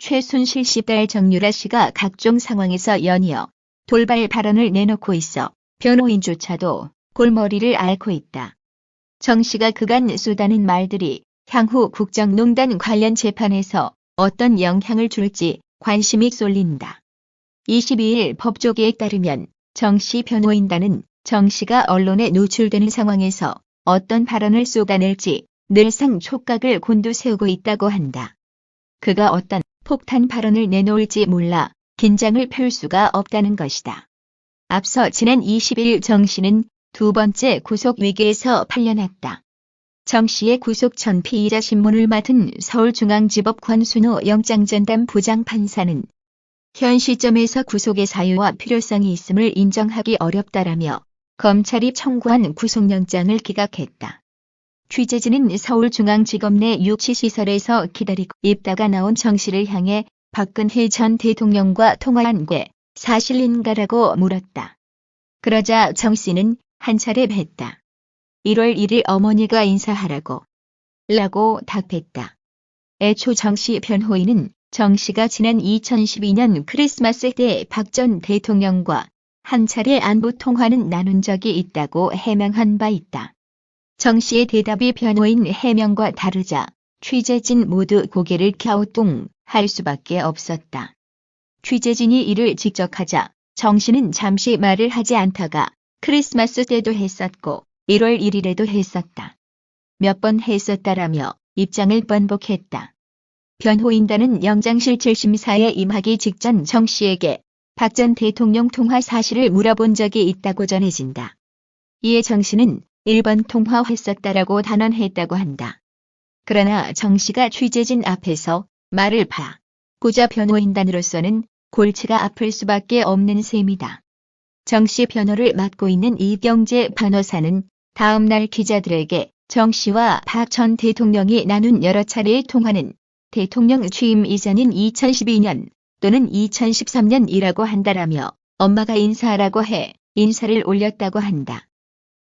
최순실 씨 딸 정유라 씨가 각종 상황에서 연이어 돌발 발언을 내놓고 있어 변호인조차도 골머리를 앓고 있다. 정 씨가 그간 쏟아낸 말들이 향후 국정농단 관련 재판에서 어떤 영향을 줄지 관심이 쏠린다. 22일 법조계에 따르면 정 씨 변호인단은 정 씨가 언론에 노출되는 상황에서 어떤 발언을 쏟아낼지 늘상 촉각을 곤두세우고 있다고 한다. 그가 어떤 폭탄 발언을 내놓을지 몰라 긴장을 펼 수가 없다는 것이다. 앞서 지난 20일 정 씨는 두 번째 구속 위기에서 풀려났다. 정 씨의 구속 전 피의자 신문을 맡은 서울중앙지법 권순호 영장전담 부장판사는 현 시점에서 구속의 사유와 필요성이 있음을 인정하기 어렵다라며 검찰이 청구한 구속영장을 기각했다. 취재진은 서울중앙지검 내 유치시설에서 기다리고 있다가 나온 정 씨를 향해 박근혜 전 대통령과 통화한 게 사실인가라고 물었다. 그러자 정 씨는 한 차례 뱉다. 1월 1일 어머니가 인사하라고 라고 답했다. 애초 정 씨 변호인은 정 씨가 지난 2012년 크리스마스 때 박 전 대통령과 한 차례 안부 통화는 나눈 적이 있다고 해명한 바 있다. 정 씨의 대답이 변호인 해명과 다르자 취재진 모두 고개를 갸우뚱할 수밖에 없었다. 취재진이 이를 직접하자 정 씨는 잠시 말을 하지 않다가 크리스마스 때도 했었고 1월 1일에도 했었다. 몇 번 했었다라며 입장을 번복했다. 변호인단은 영장실질 심사에 임하기 직전 정 씨에게 박 전 대통령 통화 사실을 물어본 적이 있다고 전해진다. 이에 정 씨는 1번 통화했었다라고 단언했다고 한다. 그러나 정 씨가 취재진 앞에서 말을 바꾸자 변호인단으로서는 골치가 아플 수밖에 없는 셈이다. 정 씨 변호를 맡고 있는 이경재 변호사는 다음 날 기자들에게 정 씨와 박 전 대통령이 나눈 여러 차례의 통화는 대통령 취임 이전인 2012년 또는 2013년이라고 한다라며 엄마가 인사하라고 해 인사를 올렸다고 한다.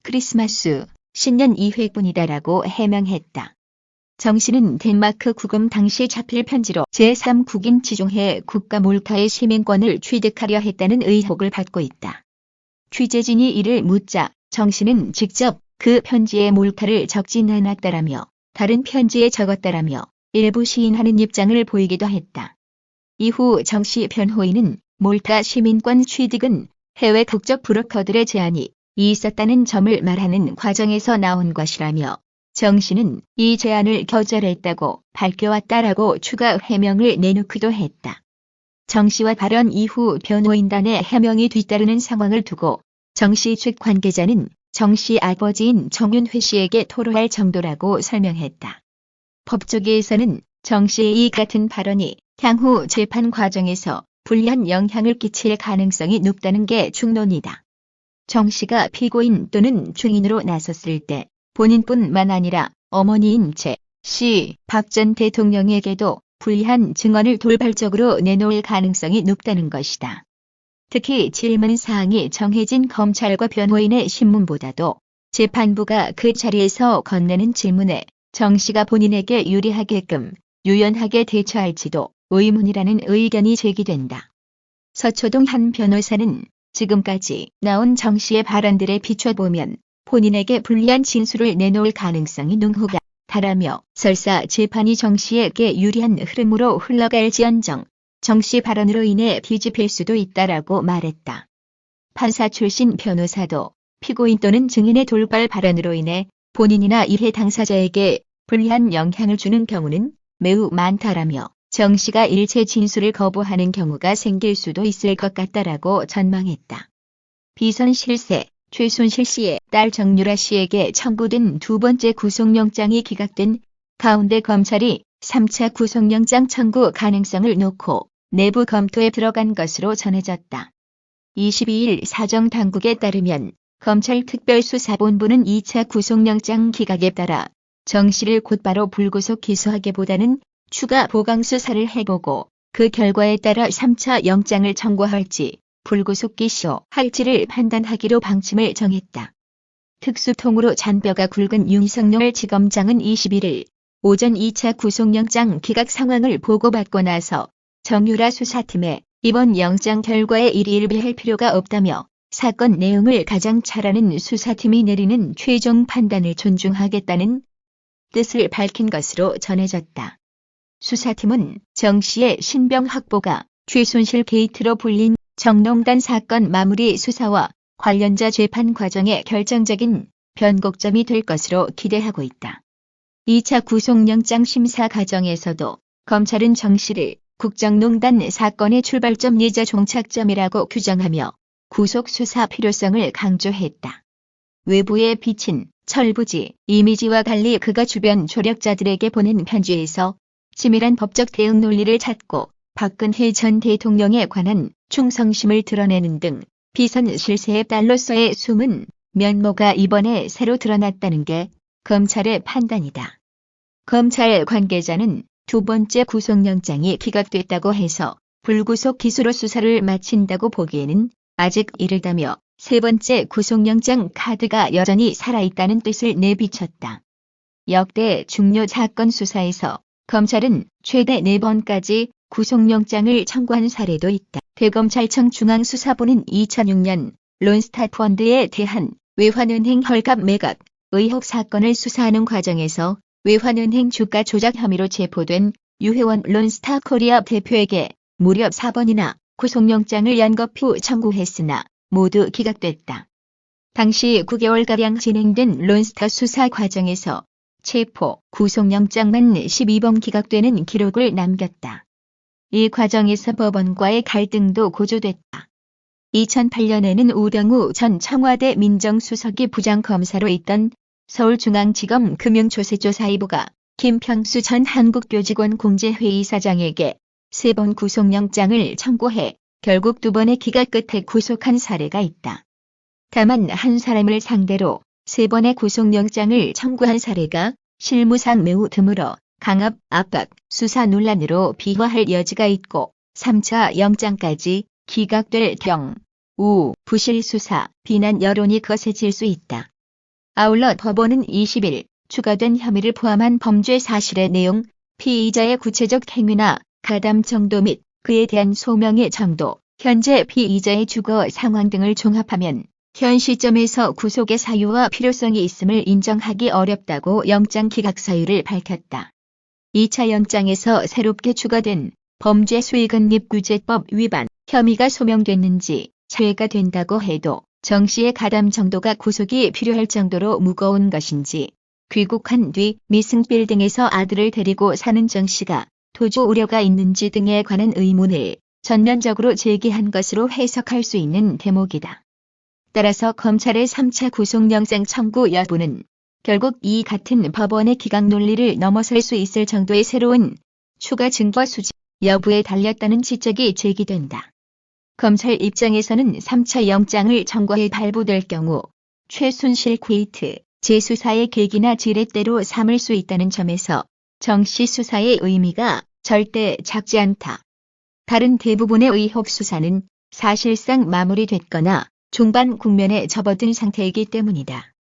크리스마스, 신년 2회뿐이다라고 해명했다. 정 씨는 덴마크 구금 당시 자필 편지로 제3국인 지중해 국가 몰타의 시민권을 취득하려 했다는 의혹을 받고 있다. 취재진이 이를 묻자 정 씨는 직접 그 편지에 몰타를 적진 않았다라며 다른 편지에 적었다라며 일부 시인하는 입장을 보이기도 했다. 이후 정 씨 변호인은 몰타 시민권 취득은 해외 국적 브로커들의 제안이 있었다는 점을 말하는 과정에서 나온 것이라며 정 씨는 이 제안을 거절했다고 밝혀왔다라고 추가 해명을 내놓기도 했다. 정 씨와 발언 이후 변호인단의 해명이 뒤따르는 상황을 두고 정 씨 측 관계자는 정 씨 아버지인 정윤회 씨에게 토로할 정도라고 설명했다. 법조계에서는 정 씨의 이 같은 발언이 향후 재판 과정에서 불리한 영향을 끼칠 가능성이 높다는 게 중론이다. 정 씨가 피고인 또는 증인으로 나섰을 때 본인뿐만 아니라 어머니인 최 씨, 박 전 대통령에게도 불리한 증언을 돌발적으로 내놓을 가능성이 높다는 것이다. 특히 질문 사항이 정해진 검찰과 변호인의 신문보다도 재판부가 그 자리에서 건네는 질문에 정 씨가 본인에게 유리하게끔 유연하게 대처할지도 의문이라는 의견이 제기된다. 서초동 한 변호사는 지금까지 나온 정 씨의 발언들에 비춰보면 본인에게 불리한 진술을 내놓을 가능성이 농후하다라며 설사 재판이 정 씨에게 유리한 흐름으로 흘러갈지언정 정 씨 발언으로 인해 뒤집힐 수도 있다라고 말했다. 판사 출신 변호사도 피고인 또는 증인의 돌발 발언으로 인해 본인이나 일해 당사자에게 불리한 영향을 주는 경우는 매우 많다라며 정 씨가 일체 진술을 거부하는 경우가 생길 수도 있을 것 같다라고 전망했다. 비선 실세 최순실 씨의 딸 정유라 씨에게 청구된 두 번째 구속영장이 기각된 가운데 검찰이 3차 구속영장 청구 가능성을 놓고 내부 검토에 들어간 것으로 전해졌다. 22일 사정당국에 따르면 검찰 특별수사본부는 2차 구속영장 기각에 따라 정 씨를 곧바로 불구속 기소하기보다는 추가 보강수사를 해보고 그 결과에 따라 3차 영장을 청구할지 불구속 기소할지를 판단하기로 방침을 정했다. 특수통으로 잔뼈가 굵은 윤석열 지검장은 21일 오전 2차 구속영장 기각 상황을 보고받고 나서 정유라 수사팀에 이번 영장 결과에 일희일비할 필요가 없다며 사건 내용을 가장 잘 아는 수사팀이 내리는 최종 판단을 존중하겠다는 뜻을 밝힌 것으로 전해졌다. 수사팀은 정 씨의 신병 확보가 최순실 게이트로 불린 정농단 사건 마무리 수사와 관련자 재판 과정의 결정적인 변곡점이 될 것으로 기대하고 있다. 2차 구속영장 심사 과정에서도 검찰은 정 씨를 국정농단 사건의 출발점이자 종착점이라고 규정하며 구속 수사 필요성을 강조했다. 외부에 비친 철부지 이미지와 달리 그가 주변 조력자들에게 보낸 편지에서 치밀한 법적 대응 논리를 찾고 박근혜 전 대통령에 관한 충성심을 드러내는 등 비선 실세의 딸로서의 숨은 면모가 이번에 새로 드러났다는 게 검찰의 판단이다. 검찰 관계자는 두 번째 구속영장이 기각됐다고 해서 불구속 기수로 수사를 마친다고 보기에는 아직 이르다며 세 번째 구속영장 카드가 여전히 살아있다는 뜻을 내비쳤다. 역대 중요 사건 수사에서 검찰은 최대 4번까지 구속영장을 청구한 사례도 있다. 대검찰청 중앙수사부는 2006년 론스타펀드에 대한 외환은행 헐값 매각 의혹 사건을 수사하는 과정에서 외환은행 주가 조작 혐의로 체포된 유혜원 론스타코리아 대표에게 무려 4번이나 구속영장을 연거푸 청구했으나 모두 기각됐다. 당시 9개월가량 진행된 론스타 수사 과정에서 체포, 구속영장만 12번 기각되는 기록을 남겼다. 이 과정에서 법원과의 갈등도 고조됐다. 2008년에는 우병우 전 청와대 민정수석이 부장검사로 있던 서울중앙지검 금융조세조사이부가 김평수 전 한국교직원 공제회의사장에게 3번 구속영장을 청구해 결국 2번의 기각 끝에 구속한 사례가 있다. 다만 한 사람을 상대로 3번의 구속영장을 청구한 사례가 실무상 매우 드물어 강압, 압박, 수사 논란으로 비화할 여지가 있고 3차 영장까지 기각될 경우 부실 수사, 비난 여론이 거세질 수 있다. 아울러 법원은 20일 추가된 혐의를 포함한 범죄 사실의 내용, 피의자의 구체적 행위나 가담 정도 및 그에 대한 소명의 정도, 현재 피의자의 주거 상황 등을 종합하면 현 시점에서 구속의 사유와 필요성이 있음을 인정하기 어렵다고 영장 기각 사유를 밝혔다. 2차 영장에서 새롭게 추가된 범죄 수익은닉규제법 위반 혐의가 소명됐는지 제외가 된다고 해도 정 씨의 가담 정도가 구속이 필요할 정도로 무거운 것인지, 귀국한 뒤 미승빌딩에서 아들을 데리고 사는 정 씨가 도주 우려가 있는지 등에 관한 의문을 전면적으로 제기한 것으로 해석할 수 있는 대목이다. 따라서 검찰의 3차 구속영장 청구 여부는 결국 이 같은 법원의 기각 논리를 넘어설 수 있을 정도의 새로운 추가 증거 수집 여부에 달렸다는 지적이 제기된다. 검찰 입장에서는 3차 영장을 청구해 발부될 경우 최순실 게이트 재수사의 계기나 지렛대로 삼을 수 있다는 점에서 정 씨 수사의 의미가 절대 작지 않다. 다른 대부분의 의혹 수사는 사실상 마무리됐거나 종반 국면에 접어든 상태이기 때문이다.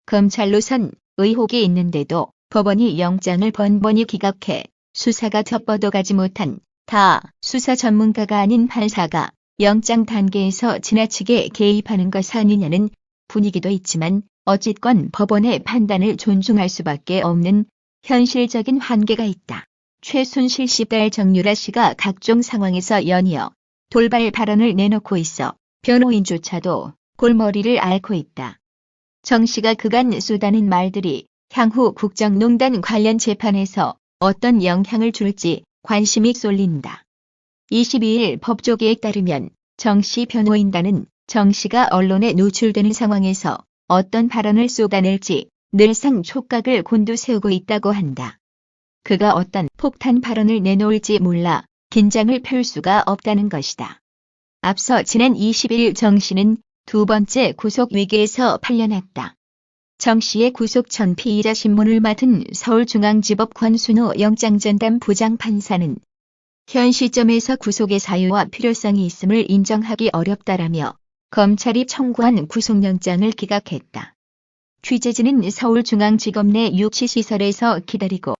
검찰로선 의혹이 있는데도 법원이 영장을 번번이 기각해 수사가 더 뻗어가지 못한 다 수사 전문가가 아닌 판사가 영장 단계에서 지나치게 개입하는 것 아니냐는 분위기도 있지만 어쨌건 법원의 판단을 존중할 수밖에 없는 현실적인 한계가 있다. 최순실 씨 딸 정유라 씨가 각종 상황에서 연이어 돌발 발언을 내놓고 있어 변호인조차도 골머리를 앓고 있다. 정 씨가 그간 쏟아낸 말들이 향후 국정농단 관련 재판에서 어떤 영향을 줄지 관심이 쏠린다. 22일 법조계에 따르면 정 씨 변호인단은 정 씨가 언론에 노출되는 상황에서 어떤 발언을 쏟아낼지 늘상 촉각을 곤두세우고 있다고 한다. 그가 어떤 폭탄 발언을 내놓을지 몰라 긴장을 펼 수가 없다는 것이다. 앞서 지난 20일 정 씨는 두 번째 구속 위기에서 풀려났다. 정 씨의 구속 전 피의자 신문을 맡은 서울중앙지법 권순호 영장전담 부장판사는 현 시점에서 구속의 사유와 필요성이 있음을 인정하기 어렵다라며 검찰이 청구한 구속영장을 기각했다. 취재진은 서울중앙지검 내 유치시설에서 기다리고